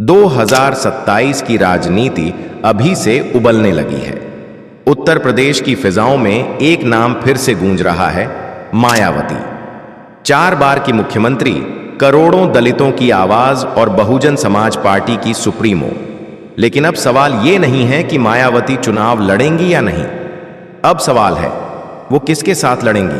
2027 की राजनीति अभी से उबलने लगी है। उत्तर प्रदेश की फिजाओं में एक नाम फिर से गूंज रहा है, मायावती। 4 बार की मुख्यमंत्री, करोड़ों दलितों की आवाज और बहुजन समाज पार्टी की सुप्रीमो। लेकिन अब सवाल ये नहीं है कि मायावती चुनाव लड़ेंगी या नहीं। अब सवाल है वो किसके साथ लड़ेंगी,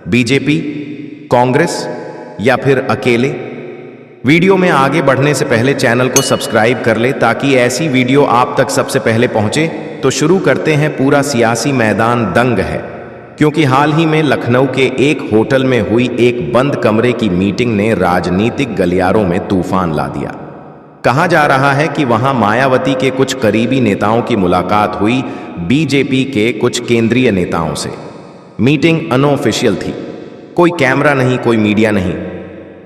बीजेपी, कांग्रेस या फिर अकेले। वीडियो में आगे बढ़ने से पहले चैनल को सब्सक्राइब कर ले ताकि ऐसी वीडियो आप तक सबसे पहले पहुंचे। तो शुरू करते हैं। पूरा सियासी मैदान दंग है, क्योंकि हाल ही में लखनऊ के एक होटल में हुई एक बंद कमरे की मीटिंग ने राजनीतिक गलियारों में तूफान ला दिया। कहा जा रहा है कि वहां मायावती के कुछ करीबी नेताओं की मुलाकात हुई बीजेपी के कुछ केंद्रीय नेताओं से। मीटिंग अनऑफिशियल थी, कोई कैमरा नहीं, कोई मीडिया नहीं,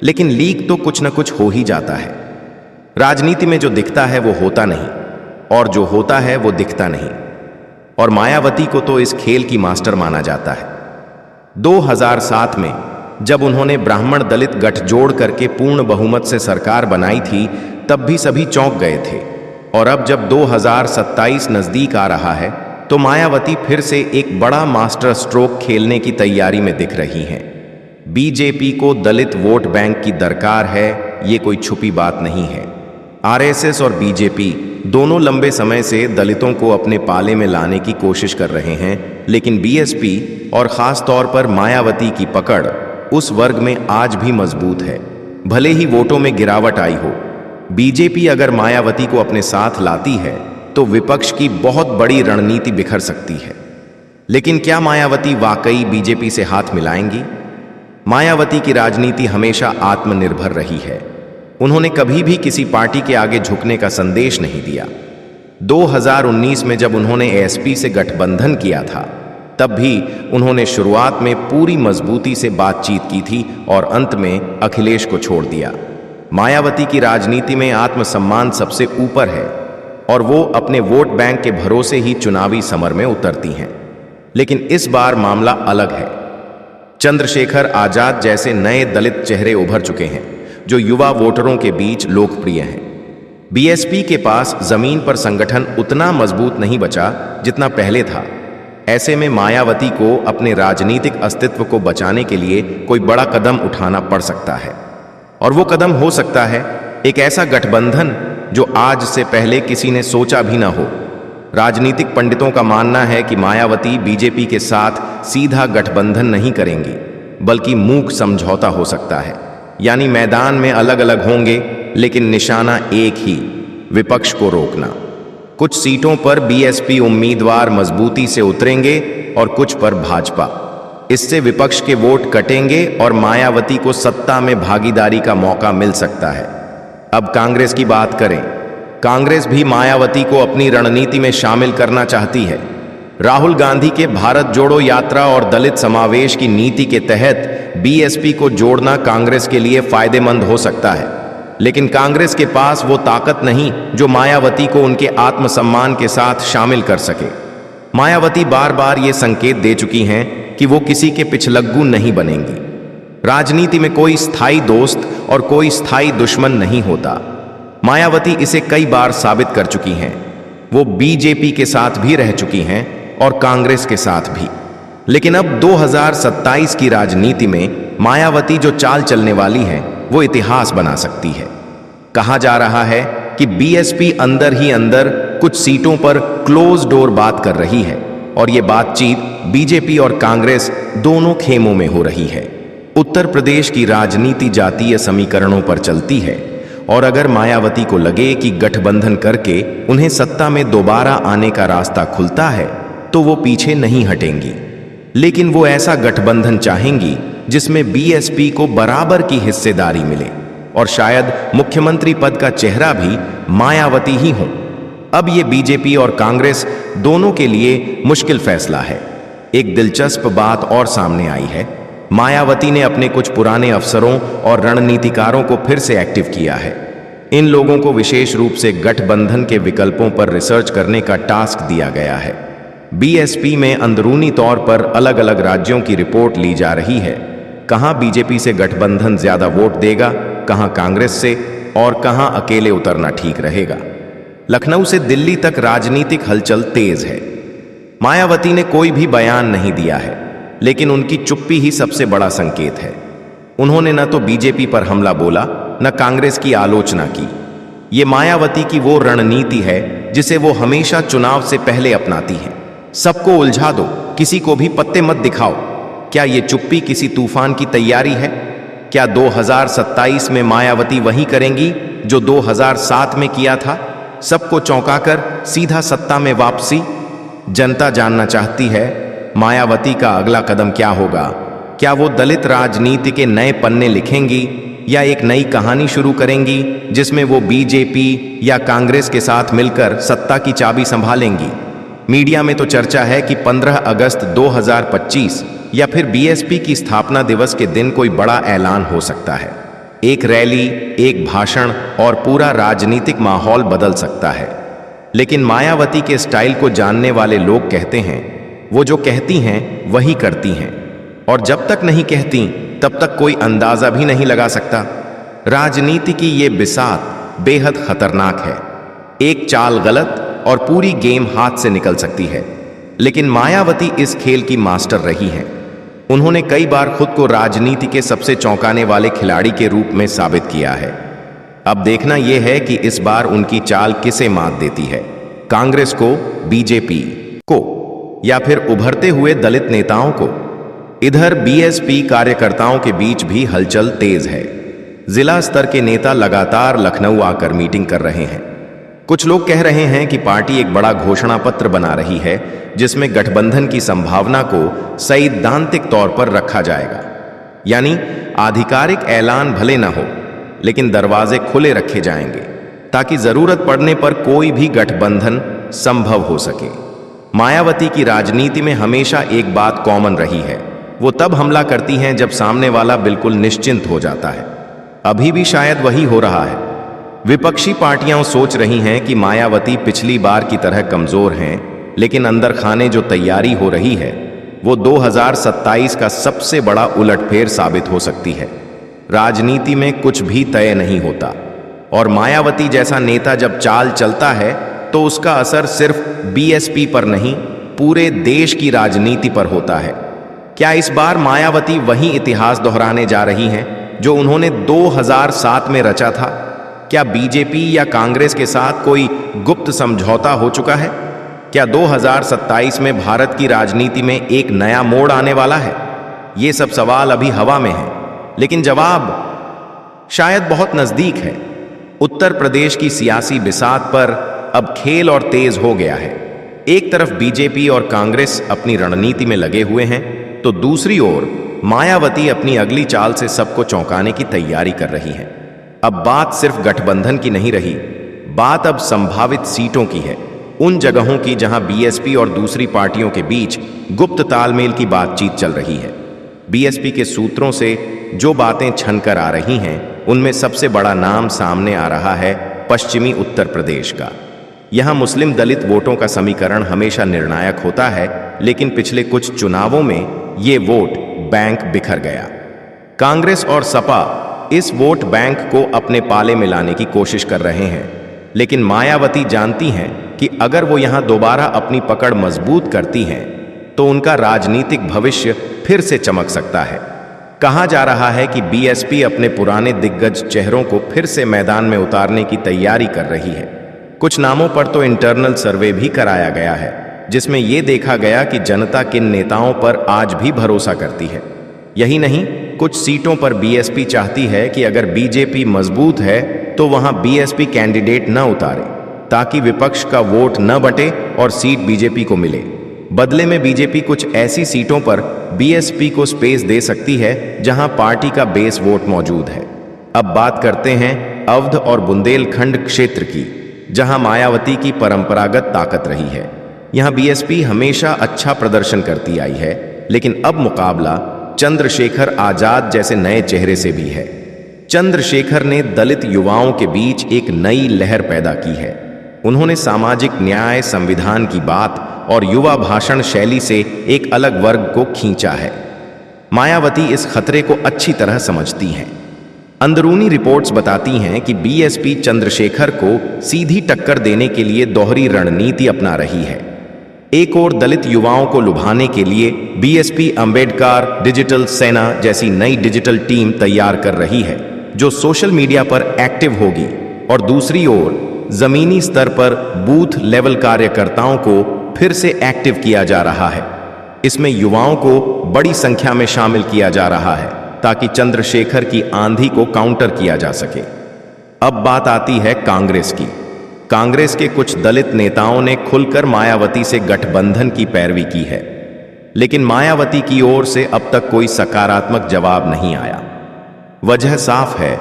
लेकिन लीक तो कुछ न कुछ हो ही जाता है। राजनीति में जो दिखता है वो होता नहीं, और जो होता है वो दिखता नहीं। और मायावती को तो इस खेल की मास्टर माना जाता है। 2007 में जब उन्होंने ब्राह्मण दलित गठजोड़ करके पूर्ण बहुमत से सरकार बनाई थी, तब भी सभी चौंक गए थे। और अब जब 2027 नजदीक आ रहा है, तो मायावती फिर से एक बड़ा मास्टर स्ट्रोक खेलने की तैयारी में दिख रही हैं। बीजेपी को दलित वोट बैंक की दरकार है, ये कोई छुपी बात नहीं है। आरएसएस और बीजेपी दोनों लंबे समय से दलितों को अपने पाले में लाने की कोशिश कर रहे हैं, लेकिन बीएसपी और खास तौर पर मायावती की पकड़ उस वर्ग में आज भी मजबूत है, भले ही वोटों में गिरावट आई हो। बीजेपी अगर मायावती को अपने साथ लाती है तो विपक्ष की बहुत बड़ी रणनीति बिखर सकती है। लेकिन क्या मायावती वाकई बीजेपी से हाथ मिलाएंगी? मायावती की राजनीति हमेशा आत्मनिर्भर रही है। उन्होंने कभी भी किसी पार्टी के आगे झुकने का संदेश नहीं दिया। 2019 में जब उन्होंने एएसपी से गठबंधन किया था, तब भी उन्होंने शुरुआत में पूरी मजबूती से बातचीत की थी और अंत में अखिलेश को छोड़ दिया। मायावती की राजनीति में आत्मसम्मान सबसे ऊपर है और वो अपने वोट बैंक के भरोसे ही चुनावी समर में उतरती हैं। लेकिन इस बार मामला अलग है। चंद्रशेखर आजाद जैसे नए दलित चेहरे उभर चुके हैं, जो युवा वोटरों के बीच लोकप्रिय हैं। बीएसपी के पास जमीन पर संगठन उतना मजबूत नहीं बचा जितना पहले था। ऐसे में मायावती को अपने राजनीतिक अस्तित्व को बचाने के लिए कोई बड़ा कदम उठाना पड़ सकता है। और वो कदम हो सकता है एक ऐसा गठबंधन जो आज से पहले किसी ने सोचा भी ना हो। राजनीतिक पंडितों का मानना है कि मायावती बीजेपी के साथ सीधा गठबंधन नहीं करेंगी, बल्कि मूक समझौता हो सकता है। यानी मैदान में अलग अलग होंगे, लेकिन निशाना एक ही, विपक्ष को रोकना। कुछ सीटों पर बीएसपी उम्मीदवार मजबूती से उतरेंगे और कुछ पर भाजपा। इससे विपक्ष के वोट कटेंगे और मायावती को सत्ता में भागीदारी का मौका मिल सकता है। अब कांग्रेस की बात करें। कांग्रेस भी मायावती को अपनी रणनीति में शामिल करना चाहती है। राहुल गांधी के भारत जोड़ो यात्रा और दलित समावेश की नीति के तहत बीएसपी को जोड़ना कांग्रेस के लिए फायदेमंद हो सकता है। लेकिन कांग्रेस के पास वो ताकत नहीं जो मायावती को उनके आत्मसम्मान के साथ शामिल कर सके। मायावती बार बार ये संकेत दे चुकी हैं कि वो किसी के पिछलग्गू नहीं बनेंगी। राजनीति में कोई स्थायी दोस्त और कोई स्थायी दुश्मन नहीं होता। मायावती इसे कई बार साबित कर चुकी हैं। वो बीजेपी के साथ भी रह चुकी हैं और कांग्रेस के साथ भी। लेकिन अब 2027 की राजनीति में मायावती जो चाल चलने वाली है, वो इतिहास बना सकती है। कहा जा रहा है कि बीएसपी अंदर ही अंदर कुछ सीटों पर क्लोज डोर बात कर रही है और ये बातचीत बीजेपी और कांग्रेस दोनों खेमों में हो रही है। उत्तर प्रदेश की राजनीति जातीय समीकरणों पर चलती है और अगर मायावती को लगे कि गठबंधन करके उन्हें सत्ता में दोबारा आने का रास्ता खुलता है, तो वो पीछे नहीं हटेंगी। लेकिन वो ऐसा गठबंधन चाहेंगी जिसमें बीएसपी को बराबर की हिस्सेदारी मिले और शायद मुख्यमंत्री पद का चेहरा भी मायावती ही हो। अब ये बीजेपी और कांग्रेस दोनों के लिए मुश्किल फैसला है। एक दिलचस्प बात और सामने आई है। मायावती ने अपने कुछ पुराने अफसरों और रणनीतिकारों को फिर से एक्टिव किया है। इन लोगों को विशेष रूप से गठबंधन के विकल्पों पर रिसर्च करने का टास्क दिया गया है। बीएसपी में अंदरूनी तौर पर अलग अलग राज्यों की रिपोर्ट ली जा रही है। कहां बीजेपी से गठबंधन ज्यादा वोट देगा, कहां कांग्रेस से, और कहां अकेले उतरना ठीक रहेगा। लखनऊ से दिल्ली तक राजनीतिक हलचल तेज है। मायावती ने कोई भी बयान नहीं दिया है, लेकिन उनकी चुप्पी ही सबसे बड़ा संकेत है। उन्होंने न तो बीजेपी पर हमला बोला, न कांग्रेस की आलोचना की। ये मायावती की वो रणनीति है जिसे वो हमेशा चुनाव से पहले अपनाती हैं। सबको उलझा दो, किसी को भी पत्ते मत दिखाओ। क्या ये चुप्पी किसी तूफान की तैयारी है? क्या 2027 में मायावती वही करेंगी जो 2007 में किया था, सबको चौंकाकर सीधा सत्ता में वापसी? जनता जानना चाहती है मायावती का अगला कदम क्या होगा। क्या वो दलित राजनीति के नए पन्ने लिखेंगी या एक नई कहानी शुरू करेंगी जिसमें वो बीजेपी या कांग्रेस के साथ मिलकर सत्ता की चाबी संभालेंगी? मीडिया में तो चर्चा है कि 15 अगस्त 2025 या फिर बीएसपी की स्थापना दिवस के दिन कोई बड़ा ऐलान हो सकता है। एक रैली, एक भाषण और पूरा राजनीतिक माहौल बदल सकता है। लेकिन मायावती के स्टाइल को जानने वाले लोग कहते हैं वो जो कहती हैं वही करती हैं, और जब तक नहीं कहती तब तक कोई अंदाजा भी नहीं लगा सकता। राजनीति की ये बिसात बेहद खतरनाक है। एक चाल गलत और पूरी गेम हाथ से निकल सकती है। लेकिन मायावती इस खेल की मास्टर रही हैं। उन्होंने कई बार खुद को राजनीति के सबसे चौंकाने वाले खिलाड़ी के रूप में साबित किया है। अब देखना यह है कि इस बार उनकी चाल किसे मात देती है, कांग्रेस को, बीजेपी को, या फिर उभरते हुए दलित नेताओं को। इधर बीएसपी कार्यकर्ताओं के बीच भी हलचल तेज है। जिला स्तर के नेता लगातार लखनऊ आकर मीटिंग कर रहे हैं। कुछ लोग कह रहे हैं कि पार्टी एक बड़ा घोषणा पत्र बना रही है जिसमें गठबंधन की संभावना को सैद्धांतिक तौर पर रखा जाएगा। यानी आधिकारिक ऐलान भले न हो, लेकिन दरवाजे खुले रखे जाएंगे ताकि जरूरत पड़ने पर कोई भी गठबंधन संभव हो सके। मायावती की राजनीति में हमेशा एक बात कॉमन रही है, वो तब हमला करती हैं जब सामने वाला बिल्कुल निश्चिंत हो जाता है। अभी भी शायद वही हो रहा है। विपक्षी पार्टियां सोच रही हैं कि मायावती पिछली बार की तरह कमजोर हैं, लेकिन अंदर खाने जो तैयारी हो रही है वो 2027 का सबसे बड़ा उलटफेर साबित हो सकती है। राजनीति में कुछ भी तय नहीं होता, और मायावती जैसा नेता जब चाल चलता है तो उसका असर सिर्फ बीएसपी पर नहीं, पूरे देश की राजनीति पर होता है। क्या इस बार मायावती वही इतिहास दोहराने जा रही हैं जो उन्होंने 2007 में रचा था? क्या बीजेपी या कांग्रेस के साथ कोई गुप्त समझौता हो चुका है? क्या 2027 में भारत की राजनीति में एक नया मोड़ आने वाला है? ये सब सवाल अभी हवा में हैं, लेकिन जवाब शायद बहुत नजदीक है। उत्तर प्रदेश की सियासी बिसात पर अब खेल और तेज हो गया है। एक तरफ बीजेपी और कांग्रेस अपनी रणनीति में लगे हुए हैं, तो दूसरी ओर मायावती अपनी अगली चाल से सबको चौंकाने की तैयारी कर रही है। अब बात सिर्फ गठबंधन की नहीं रही, बात अब संभावित सीटों की है, उन जगहों की जहां बीएसपी और दूसरी पार्टियों के बीच गुप्त तालमेल की बातचीत चल रही है। बीएसपी के सूत्रों से जो बातें छनकर आ रही हैं, उनमें सबसे बड़ा नाम सामने आ रहा है पश्चिमी उत्तर प्रदेश का। यहां मुस्लिम दलित वोटों का समीकरण हमेशा निर्णायक होता है, लेकिन पिछले कुछ चुनावों में ये वोट बैंक बिखर गया। कांग्रेस और सपा इस वोट बैंक को अपने पाले में लाने की कोशिश कर रहे हैं, लेकिन मायावती जानती हैं कि अगर वो यहां दोबारा अपनी पकड़ मजबूत करती हैं तो उनका राजनीतिक भविष्य फिर से चमक सकता है। कहा जा रहा है कि बीएसपी अपने पुराने दिग्गज चेहरों को फिर से मैदान में उतारने की तैयारी कर रही है। कुछ नामों पर तो इंटरनल सर्वे भी कराया गया है, जिसमें यह देखा गया कि जनता किन नेताओं पर आज भी भरोसा करती है। यही नहीं, कुछ सीटों पर बीएसपी चाहती है कि अगर बीजेपी मजबूत है तो वहां बीएसपी कैंडिडेट न उतारे, ताकि विपक्ष का वोट न बटे और सीट बीजेपी को मिले। बदले में बीजेपी कुछ ऐसी सीटों पर बीएसपी को स्पेस दे सकती है जहां पार्टी का बेस वोट मौजूद है। अब बात करते हैं अवध और बुंदेलखंड क्षेत्र की, जहां मायावती की परंपरागत ताकत रही है। यहां बीएसपी हमेशा अच्छा प्रदर्शन करती आई है, लेकिन अब मुकाबला चंद्रशेखर आजाद जैसे नए चेहरे से भी है। चंद्रशेखर ने दलित युवाओं के बीच एक नई लहर पैदा की है। उन्होंने सामाजिक न्याय, संविधान की बात और युवा भाषण शैली से एक अलग वर्ग को खींचा है। मायावती इस खतरे को अच्छी तरह समझती हैं। अंदरूनी रिपोर्ट्स बताती हैं कि बीएसपी चंद्रशेखर को सीधी टक्कर देने के लिए दोहरी रणनीति अपना रही है। एक और दलित युवाओं को लुभाने के लिए बीएसपी अंबेडकर डिजिटल सेना जैसी नई डिजिटल टीम तैयार कर रही है जो सोशल मीडिया पर एक्टिव होगी, और दूसरी ओर जमीनी स्तर पर बूथ लेवल कार्यकर्ताओं को फिर से एक्टिव किया जा रहा है। इसमें युवाओं को बड़ी संख्या में शामिल किया जा रहा है ताकि चंद्रशेखर की आंधी को काउंटर किया जा सके। अब बात आती है कांग्रेस की। कांग्रेस के कुछ दलित नेताओं ने खुलकर मायावती से गठबंधन की पैरवी की है, लेकिन मायावती की ओर से अब तक कोई सकारात्मक जवाब नहीं आया। वजह साफ है,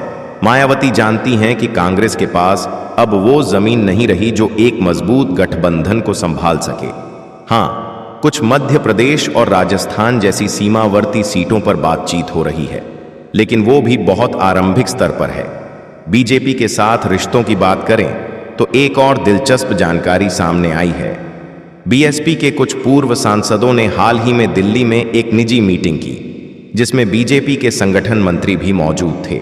मायावती जानती हैं कि कांग्रेस के पास अब वो जमीन नहीं रही जो एक मजबूत गठबंधन को संभाल सके। हाँ, कुछ मध्य प्रदेश और राजस्थान जैसी सीमावर्ती सीटों पर बातचीत हो रही है, लेकिन वो भी बहुत आरंभिक स्तर पर है। बीजेपी के साथ रिश्तों की बात करें तो एक और दिलचस्प जानकारी सामने आई है। बीएसपी के कुछ पूर्व सांसदों ने हाल ही में दिल्ली में एक निजी मीटिंग की, जिसमें बीजेपी के संगठन मंत्री भी मौजूद थे।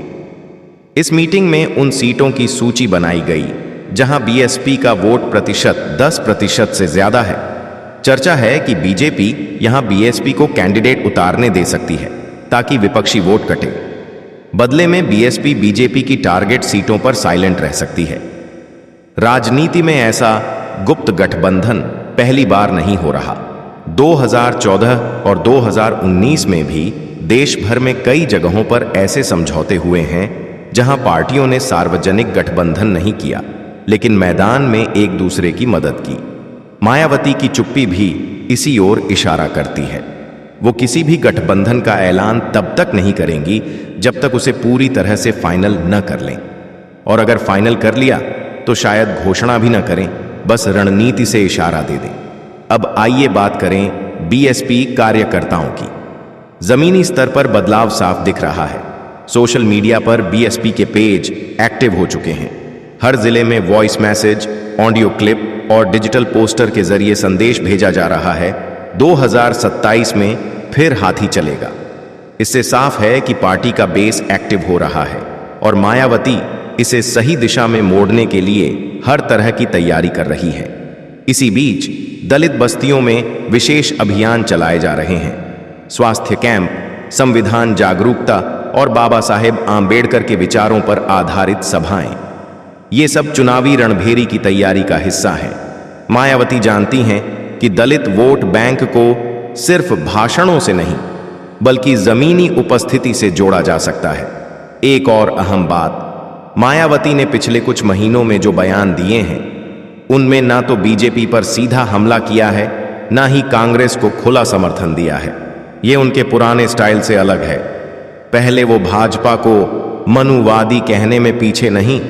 इस मीटिंग में उन सीटों की सूची बनाई गई जहां बीएसपी का वोट प्रतिशत 10% से ज्यादा है। चर्चा है कि बीजेपी यहां बीएसपी को कैंडिडेट उतारने दे सकती है ताकि विपक्षी वोट कटे। बदले में बीएसपी बीजेपी की टारगेट सीटों पर साइलेंट रह सकती है। राजनीति में ऐसा गुप्त गठबंधन पहली बार नहीं हो रहा। 2014 और 2019 में भी देश भर में कई जगहों पर ऐसे समझौते हुए हैं जहां पार्टियों ने सार्वजनिक गठबंधन नहीं किया, लेकिन मैदान में एक दूसरे की मदद की। मायावती की चुप्पी भी इसी ओर इशारा करती है। वो किसी भी गठबंधन का ऐलान तब तक नहीं करेंगी जब तक उसे पूरी तरह से फाइनल न कर लें, और अगर फाइनल कर लिया तो शायद घोषणा भी न करें, बस रणनीति से इशारा दे दें। अब आइए बात करें बीएसपी कार्यकर्ताओं की। जमीनी स्तर पर बदलाव साफ दिख रहा है। सोशल मीडिया पर बीएसपी के पेज एक्टिव हो चुके हैं। हर जिले में वॉइस मैसेज, ऑडियो क्लिप और डिजिटल पोस्टर के जरिए संदेश भेजा जा रहा है 2027 में फिर हाथी चलेगा। इससे साफ है कि पार्टी का बेस एक्टिव हो रहा है और मायावती इसे सही दिशा में मोड़ने के लिए हर तरह की तैयारी कर रही है। इसी बीच दलित बस्तियों में विशेष अभियान चलाए जा रहे हैं। स्वास्थ्य कैंप, संविधान जागरूकता और बाबा साहेब आंबेडकर के विचारों पर आधारित सभाएं, ये सब चुनावी रणभेरी की तैयारी का हिस्सा है। मायावती जानती हैं कि दलित वोट बैंक को सिर्फ भाषणों से नहीं बल्कि जमीनी उपस्थिति से जोड़ा जा सकता है। एक और अहम बात, मायावती ने पिछले कुछ महीनों में जो बयान दिए हैं उनमें ना तो बीजेपी पर सीधा हमला किया है, ना ही कांग्रेस को खुला समर्थन दिया है। ये उनके पुराने स्टाइल से अलग है। पहले वो भाजपा को मनुवादी कहने में पीछे नहीं